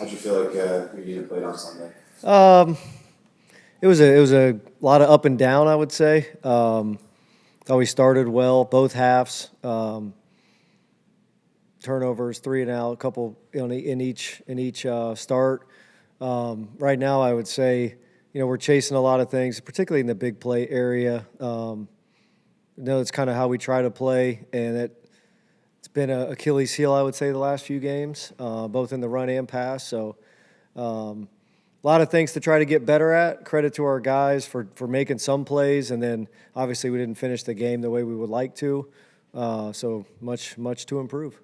How'd you feel like your unit played on Sunday? Um, it was a lot of up and down, I would say. Thought we started well, both halves. Turnovers, 3 and out, a couple in each start. Right now, I would say, we're chasing a lot of things, particularly in the big play area. It's kind of how we try to play, and it's been an Achilles heel, I would say, the last few games, both in the run and pass. So, a lot of things to try to get better at. Credit to our guys for making some plays, and then obviously we didn't finish the game the way we would like to. So much to improve.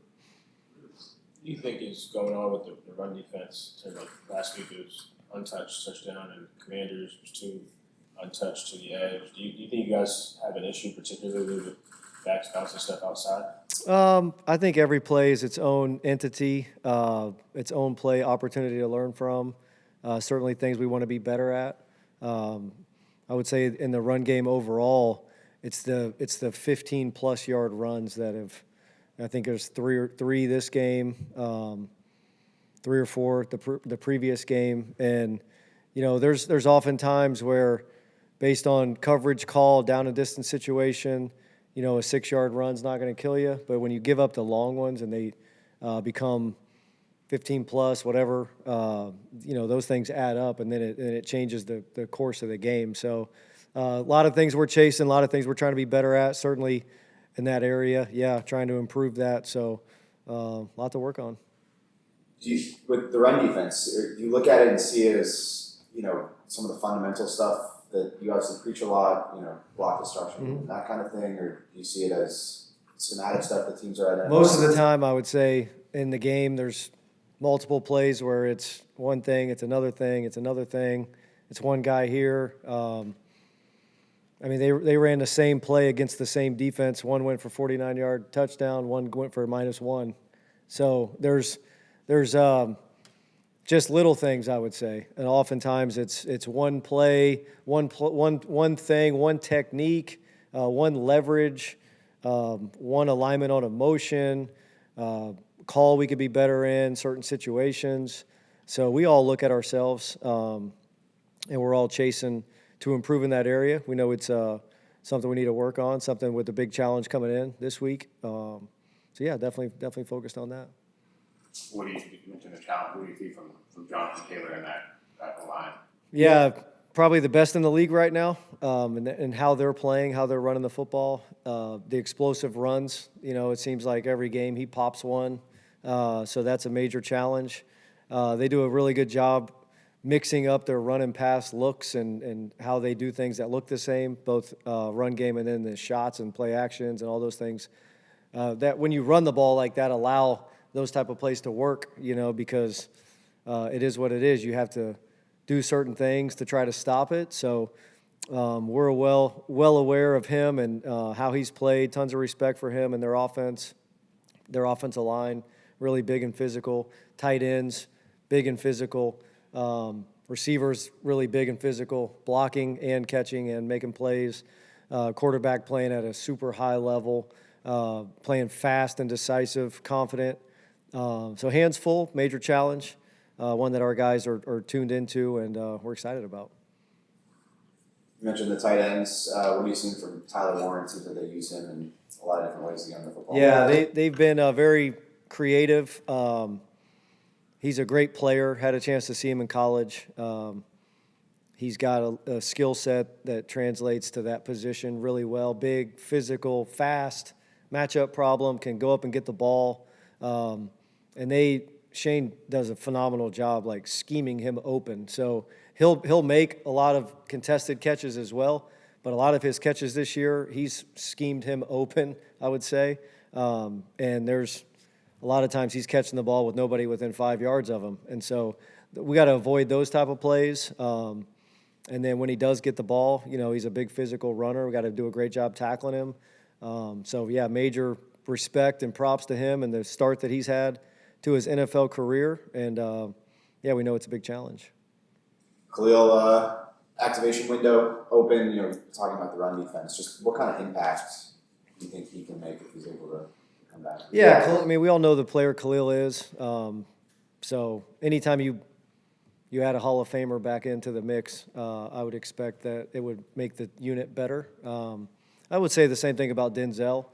Do you think is going on with the run defense? So like last week it was untouched touchdown, and Commanders was two untouched to the edge. Do you think you guys have an issue, particularly with backs bouncing stuff outside? I think every play is its own entity, its own play opportunity to learn from. Certainly things we want to be better at. I would say in the run game overall, it's the 15-plus yard runs that have. I think there's three this game, 3 or 4 the previous game, and there's often times where, based on coverage call, down and distance situation, a 6-yard run's not going to kill you. But when you give up the long ones and they become 15 plus, whatever, those things add up, and then it changes the course of the game. So a lot of things we're chasing, a lot of things we're trying to be better at, certainly in that area. Yeah, trying to improve that. So a lot to work on. With the run defense, do you look at it and see it as, some of the fundamental stuff that you obviously preach a lot, block destruction, that kind of thing, or do you see it as schematic stuff that teams are identifying? Most of the time, I would say in the game, there's multiple plays where it's one thing, it's another thing, it's another thing. It's one guy here. They ran the same play against the same defense. One went for 49-yard touchdown. One went for -1. So there's just little things, I would say, and oftentimes it's one play, one thing, one technique, one leverage, one alignment on a motion, call we could be better in certain situations. So we all look at ourselves, and we're all chasing to improve in that area. We know it's something we need to work on, something with the big challenge coming in this week. So yeah, definitely focused on that. What do you mention the challenge? What do you see from Jonathan Taylor in that line? Yeah, probably the best in the league right now, and how they're playing, how they're running the football, the explosive runs. It seems like every game he pops one, so that's a major challenge. They do a really good job mixing up their run and pass looks and how they do things that look the same, both run game and then the shots and play actions and all those things. That when you run the ball like that, allow those type of plays to work, because it is what it is. You have to do certain things to try to stop it. So we're well aware of him and how he's played. Tons of respect for him and their offense, their offensive line, really big and physical. Tight ends, big and physical. Receivers, really big and physical. Blocking and catching and making plays. Quarterback playing at a super high level. Playing fast and decisive, confident. So hands full, major challenge, one that our guys are tuned into and we're excited about. You mentioned the tight ends. What are you seeing from Tyler Warren? It seems like they use him in a lot of different ways to get on the football. Yeah, they've been very creative. He's a great player. Had a chance to see him in college. He's got a skill set that translates to that position really well. Big, physical, fast, matchup problem, can go up and get the ball. And Shane does a phenomenal job scheming him open. So he'll make a lot of contested catches as well, but a lot of his catches this year, he's schemed him open, I would say. And there's a lot of times he's catching the ball with nobody within 5 yards of him. And so we got to avoid those type of plays. And then when he does get the ball, he's a big physical runner. We got to do a great job tackling him. So yeah, major respect and props to him and the start that he's had to his NFL career. And yeah, we know it's a big challenge. Khalil, activation window open, talking about the run defense. Just what kind of impact do you think he can make if he's able to come back? Yeah, we all know the player Khalil is. So anytime you add a Hall of Famer back into the mix, I would expect that it would make the unit better. I would say the same thing about Denzel,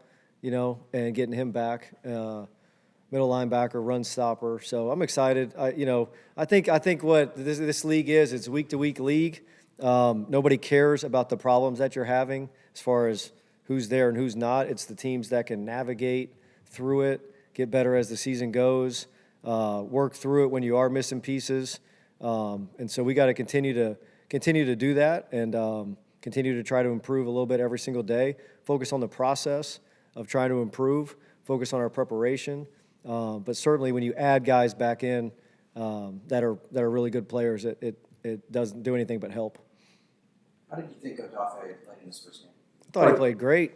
and getting him back. Middle linebacker, run stopper. So I'm excited. I think what this league is, it's week-to-week league. Nobody cares about the problems that you're having as far as who's there and who's not. It's the teams that can navigate through it, get better as the season goes, work through it when you are missing pieces. And so we got to continue to do that and continue to try to improve a little bit every single day. Focus on the process of trying to improve. Focus on our preparation. But certainly when you add guys back in that are really good players, it doesn't do anything but help. How did you think of Dafe playing in his first game? I thought he played great.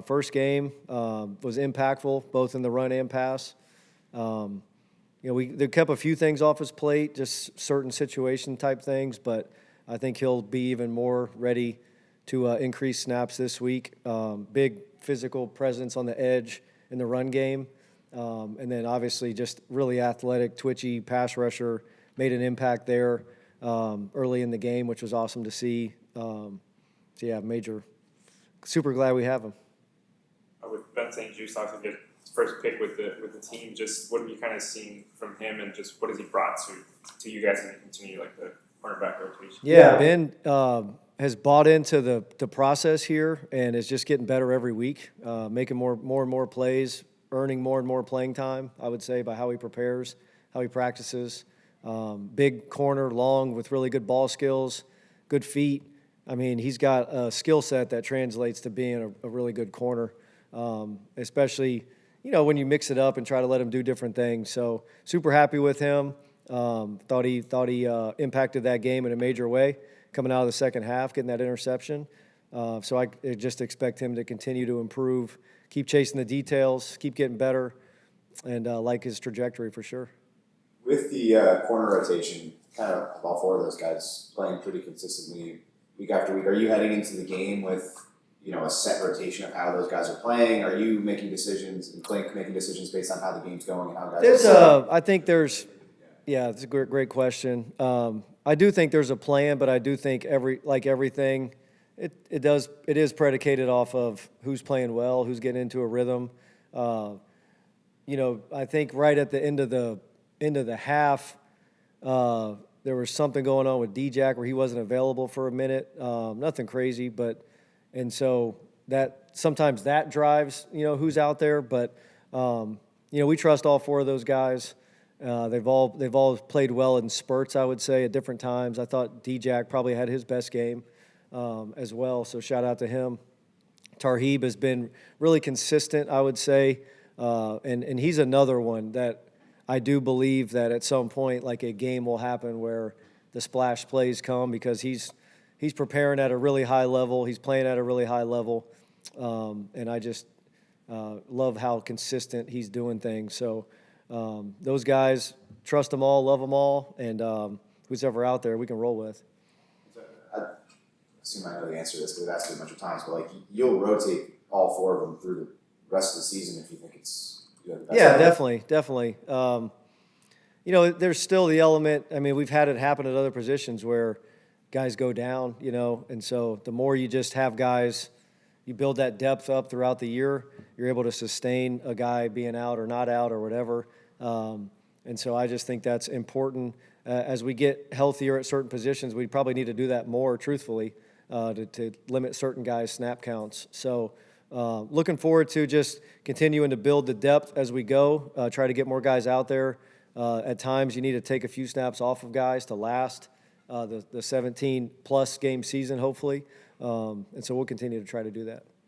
First game was impactful, both in the run and pass. They kept a few things off his plate, just certain situation type things, but I think he'll be even more ready to increase snaps this week. Big physical presence on the edge in the run game. And then obviously just really athletic, twitchy pass rusher, made an impact there early in the game, which was awesome to see. Super glad we have him. With Ben St. Juste obviously get his first pick with the team, just what have you kind of seen from him, and just what has he brought to you guys as you continue like the cornerback rotation? Yeah, Ben has bought into the process here and is just getting better every week, making more and more plays, earning more and more playing time, I would say, by how he prepares, how he practices. Big corner, long, with really good ball skills, good feet. I mean, he's got a skill set that translates to being a really good corner, especially, when you mix it up and try to let him do different things. So super happy with him. Thought he impacted that game in a major way, coming out of the second half, getting that interception. So I just expect him to continue to improve, keep chasing the details, keep getting better, and like his trajectory for sure. With the corner rotation, kind of all four of those guys playing pretty consistently week after week, are you heading into the game with a set rotation of how those guys are playing? Are you making decisions and Clint making decisions based on how the game's going and how guys are playing? It's a great question. I do think there's a plan, but I do think everything, it is predicated off of who's playing well, who's getting into a rhythm. I think right at the end of the half, there was something going on with D-Jack where he wasn't available for a minute. Nothing crazy, and so that sometimes that drives who's out there. But we trust all four of those guys. They've all played well in spurts, I would say, at different times. I thought D-Jack probably had his best game as well, so shout out to him. Tarheeb has been really consistent, I would say, and he's another one that I do believe that at some point, like, a game will happen where the splash plays come, because he's preparing at a really high level. He's playing at a really high level, and I just love how consistent he's doing things. So those guys, trust them all, love them all, and who's ever out there, we can roll with. I assume I know the answer to this because I've asked you a bunch of times, but you'll rotate all four of them through the rest of the season if you think it's good. Yeah, definitely. There's still the element. I mean, we've had it happen at other positions where guys go down, and so the more you just have guys, you build that depth up throughout the year, you're able to sustain a guy being out or not out or whatever. And so I just think that's important. As we get healthier at certain positions, we probably need to do that more, truthfully, to limit certain guys' snap counts. So looking forward to just continuing to build the depth as we go, try to get more guys out there. At times you need to take a few snaps off of guys to last the 17-plus game season, hopefully. And so we'll continue to try to do that.